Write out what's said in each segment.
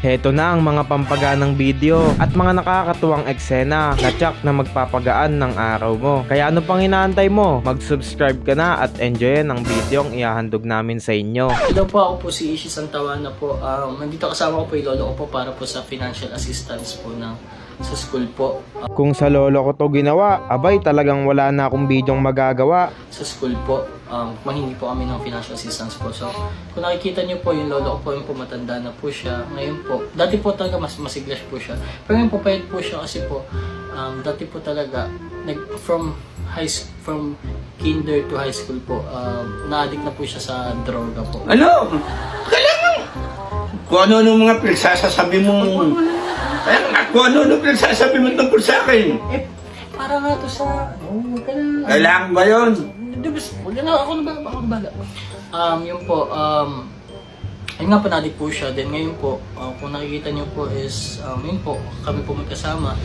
Heto na ang mga pampaganang video at mga nakakatuwang eksena na tsak na magpapagaan ng araw mo. Kaya ano pang inaantay mo? Mag-subscribe ka na at enjoyin ang video ang ihahandog namin sa inyo. Hello po, ako po si Ishi Santawana po. Nandito kasama ko po yung lolo ko po para po sa financial assistance po sa school po. Kung sa lolo ko to ginawa, abay talagang wala na akong bidyong magagawa. Sa school po, mahingi po kami ng financial assistance po. So, kung nakikita niyo po, yung lolo ko po yung pumatanda na po siya. Ngayon po, dati po talaga mas masiglas po siya. Pero ngayon po, payat po siya kasi po, dati po talaga, from kinder to high school po, na-addict na po siya sa droga po. Ano? Kailangan! Kung ano mga pinagsasasabi mo. Kung ano pinagsasabi mo tungkol sa akin. Para nga to sa, huwag ka na. Kailangan ba yun? Huwag na, ako na bala. Yun po, ayun nga po, na-addict po siya. Then ngayon po, kung nakikita niyo po is, yun po, kami po magkasama.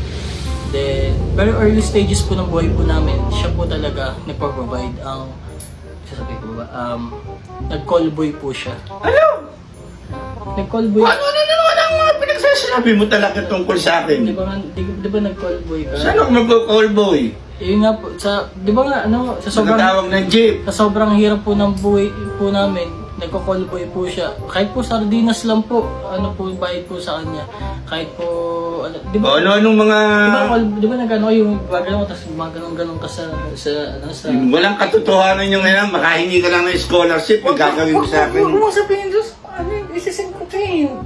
Then, very early stages po ng buhay po namin, siya po talaga nagpo-provide ang, sasabihin ko ba, nag-call boy po siya. Ano? Nag-call boy. Ano ang mga pinagsasabi mo talaga tungkol sa akin? Di ba nag-call boy ka? Saan ako mag-call boy? Yun nga po, di ba nga, sa sobrang, Nagtawag ng jeep. sa sobrang hirap po ng buhay po namin, nagko-call boy po siya. Kahit po sardinas lang po, ano po, bayad po sa kanya. Kahit po, di ba? Anong mga... Di ba nag-ano yung gano'n, tapos gumaganon ka sa... Walang katotohanan yung ngayon. Makahingi ka lang ng scholarship. Yung gagawin mo sa akin. Huwag mo sabihin, Diyos, isisend ko kayo.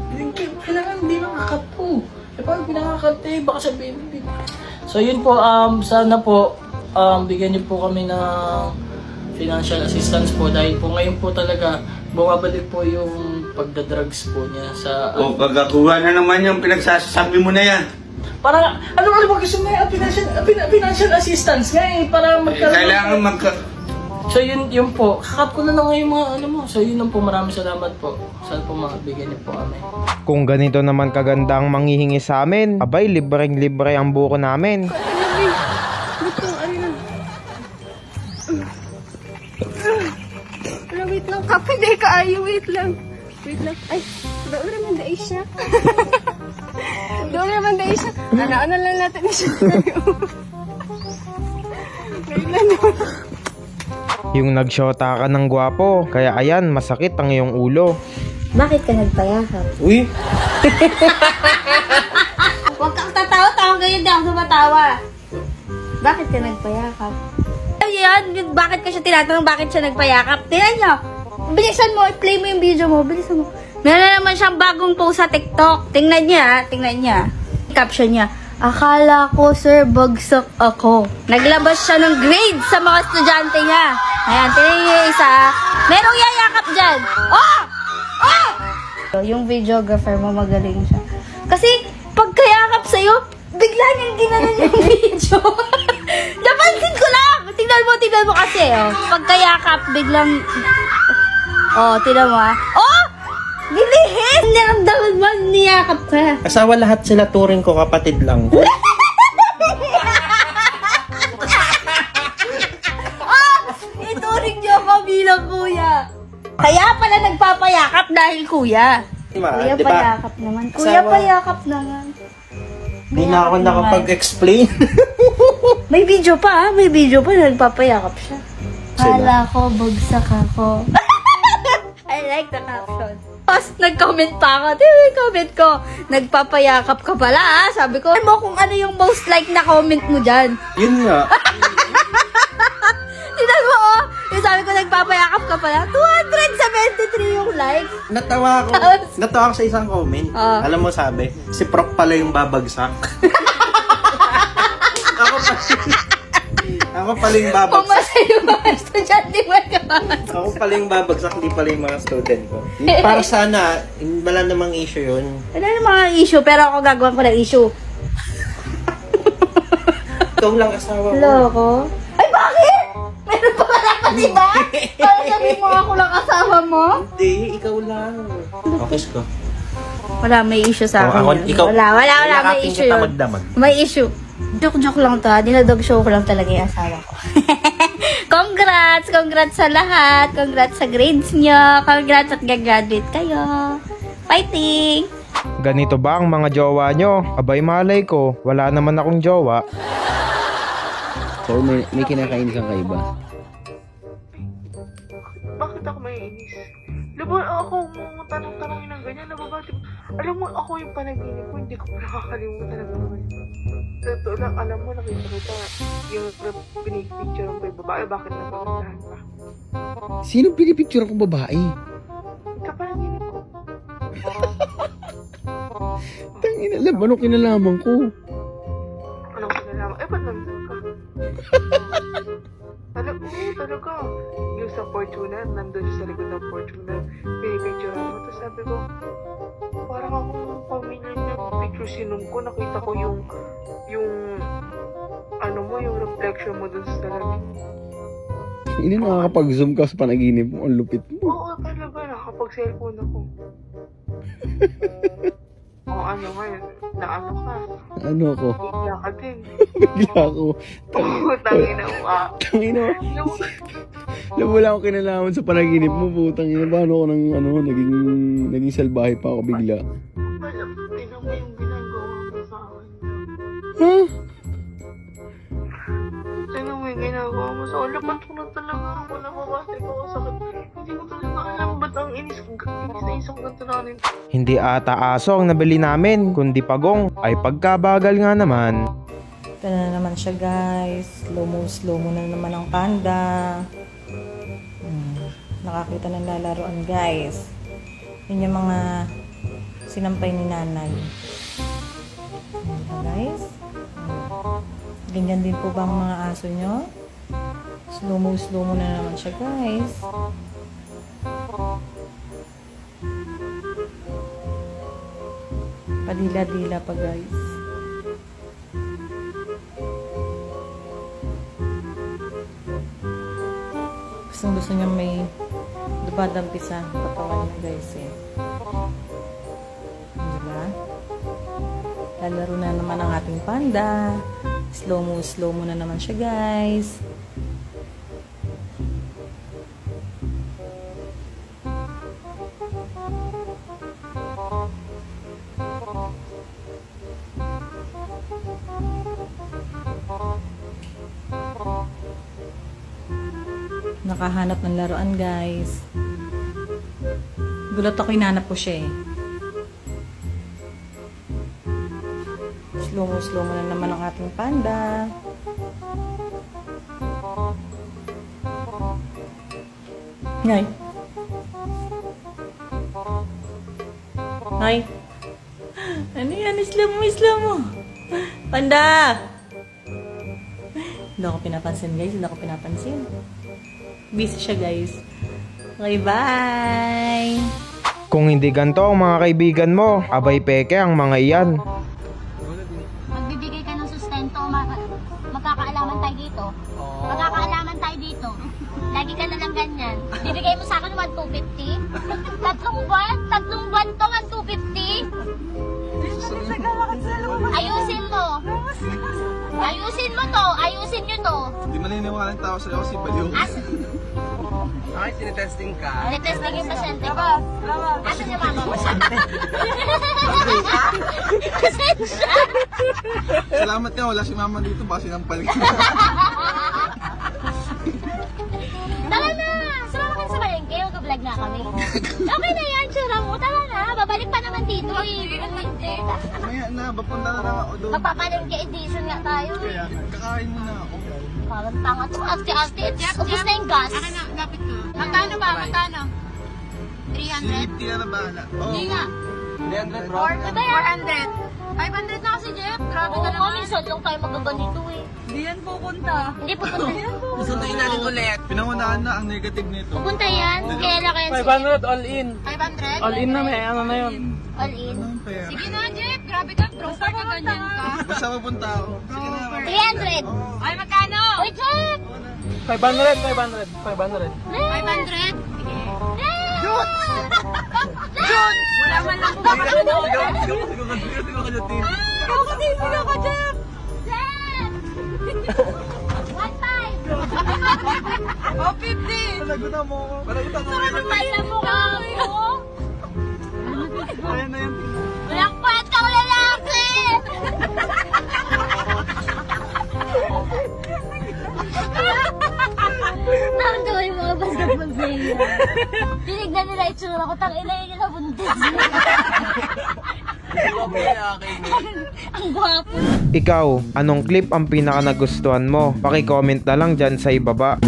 Kailangan hindi nakakat po. E paano pinakakat eh, baka sabihin mo. So yun po, sana po, bigyan niyo po kami ng financial assistance po dahil po ngayon po talaga bumabalik po yung pagdadrugs po niya sa... O pagkakuha na naman yung pinagsasabi mo na yan. Para, ano ba gusto mo yung financial assistance nga eh, para magkaroon... Kailangan So yun po, kakat ko na lang ngayon mga ano mo. So yun lang po, maraming salamat po. Sana po makabigyan niyo po kami. Kung ganito naman kaganda ang manghihingi sa amin, abay libreng-libre ang buko namin. Wait lang, kape, hindi ka ayo, wait lang. Wait lang, ay, doon naman dahil siya. Doon naman dahil siya. Ano lang natin siya. Wait lang naman. Yung nagsyota ka ng gwapo, kaya ayan, masakit ang iyong ulo. Bakit ka nagpayakap? Uy! Huwag kang tatawa-tawa kayo, hindi ako tumatawa. Bakit ka nagpayakap? Ayan, bakit ka siya tinatanong bakit siya nagpayakap? Tingnan nyo, bilisan mo, i-play mo yung video mo, bilisan mo. Meron na naman siyang bagong post sa TikTok. Tingnan niya, tingnan niya. Caption niya, akala ko, sir, bagsak ako. Naglabas siya ng grade sa mga estudyante niya. Ayan, tingnan niyo yung isa. Merong yayakap dyan. Oh! Oh! Yung videographer mo, magaling siya. Kasi, pagkayakap sa'yo, bigla niyang ginanon yung video. Napansin ko lang! Tingnan mo kasi, oh. Pagkayakap, biglang... Oh, tingnan mo, ah. Oh! Gilihin! Naramdaman mo, niyakap ka. Asawa lahat sila, turing ko kapatid lang. Oh! Ituring niyo ako bilang kuya. Kaya pala nagpapayakap dahil kuya. Kuya Diba? payakap naman. Kuya Asawa- payakap naman. Hindi na ako nakapag-explain. May video pa, may video pa na nagpapayakap siya. Kala ko, bagsak ako. I like the caption. Tapos nag-comment pa ako. Comment ko, nagpapayakap ka pala ah. Sabi ko, mo kung ano yung most like na comment mo dyan. Yun nga. Tignan mo oh. Yung sabi ko, nagpapayakap ka pala. 273 yung likes. Natawa ako sa isang comment. Ah. Alam mo sabi, si Prof pala yung babagsak. Ako pala yung babagsak. Pumasa yung mga estudyante mo. Ako pala yung babagsak, hindi pala yung mga student ko. Para sana, wala namang issue yun. Wala na mga issue, pero ako gagawin ko ng issue. Ikaw lang asawa mo. Loko? Ay, bakit? Meron pa ka dapat, diba? Para sabihin mo ako lang kasama mo? Hindi, ikaw lang. Okay, ko. Wala, may issue sa akin. Ako, yun. ikaw, Wala, may yakapin issue kita yun. magdamag. May issue. Joke lang to ha. Dinadog show ko lang talaga yung asawa ko. Congrats! Congrats sa lahat! Congrats sa grades nyo! Congrats at gagraduate kayo! Fighting! Ganito ba ang mga jowa nyo? Abay malay ko, wala naman akong jowa. So, may kinakain kang kaiba? Bakit ako maiinis? Labo, ako mga tanong-tanongin ng ganyan, nababati mo. Alam mo, ako yung panaginip ko, hindi ko pa nakakalimutan ng mga yun. Totoo lang, alam mo, nakita yung pinipicture ko yung babae, bakit nagpagandahan pa? Sino pinipicture akong babae? Kapanaginip ko. Tangina, alam, ano kinalaman ko? Anong kinalaman? Ba't nandun ka? Alam mo, talaga. Yung sa Fortuner, nandun siya sa likod ng Fortuner. Pinipicture mo. Tapos sabi ko, parang akong pamilya niya. Picture sinum ko, nakita ko yung ano mo, yung reflection mo dun sa salamin. Hindi nakakapag-zoom ka sa panaginip mo. Ang lupit mo. Oo, talaga. Nakapag-cellphone ako. O ano ngayon, na ano ka? Ano ako? Bigla ka din. Bigla ako. Oo, tangina mo ah. Tangina. Alam, wala akong kinalaman sa panaginip mo. Putang ina, paano ako naging salbahe pa ako bigla? Alam, tingnan mo yung ginagawa mo sa akin. Ha? Tingnan mo yung ginagawa mo sa akin. Lapat ko na talaga ako. Nababati ko ako sakit. Hindi ko talaga alam ba't ang inis na isang ganito na rin. Hindi ata aso ang nabili namin, kundi pagong. Ay pagkabagal nga naman. Ito na naman siya guys. Slow mo na naman ang panda. Nakakita ng lalaroan guys. Yun yung mga sinampay ni nanay. Diba guys? Ganyan din po ba ang mga aso nyo? Slow mo na naman siya guys. Padila-dila pa guys. Gusto niya may dumadampi sa katawan niya guys eh. Diba? Lalaro na naman ang ating panda. Slow mo na naman siya guys. Nakahanap ng laruan guys. Gulat ako, hinanap ko siya eh. Slow mo na naman ang ating panda. Ngay. Ngay. Ano yan? Slow mo. Panda! Hindi ako pinapansin guys. Busy siya guys. Okay, bye! Kung hindi ganito ang mga kaibigan mo, abay peke ang mga iyan. Magbibigay ka ng sustento, magkakaalaman tayo dito. Magkakaalaman tayo dito. Lagi ka na lang ganyan. Bibigay mo sa akin 1,250? Tatlong buwan to, 1,250? Ayusin nyo to. Hindi maniniwala ng tao sa'yo kasi baliw. Ay, tinetesting ka. Tinetesting yung pasyente ko. Asan yung mama mo? Salamat ka, wala si mama dito, baka sinampal ka. Tara na! Sumama ka sa palengke, mag-vlog na kami. Okay na yan, tsura mo. Tara na, babalik pa naman dito eh. Maya na, papunta na lang ako doon. Magpapalengke edition nga tayo. Kaya, kakain mo na ako. Parang tanga to. Ate, ubus na yung gas. Lapit ko. Magkano ba? Magkano? 300? Hindi ka na bahala. Hindi nga. 300 bro. 400. 500 na kasi, Jeff. Grabe Oo, ka naman. minsan lang tayo magaganito eh. Hindi yan pupunta. Hindi pupunta. Susunduin natin ulit. Pinangunahan na ang negative nito. Pupunta yan. Kaya kaya 500 all in. 500? All in na may ano na yun. All in. Anong pera? Sige na, Jeff. Grabe ka. Proper ka ganyan ka. Basta mapunta ako. Sige na. 300. Ay, magkano? Uy, Jeff! 500. 500? Jut! Wala man lang Sige ka, Jotin. Sino ka, Jeff? Jeff! 1.5! O, 50. Palagutan mo ako. Palagutan mo ako. Ang mukha mo! Ayan na yan. Walang Tinignan nila itsura ko, tangina yun nila buntis. Ang gwapo. Ikaw, anong clip ang pinaka nagustuhan mo? Paki-comment na lang dyan sa ibaba.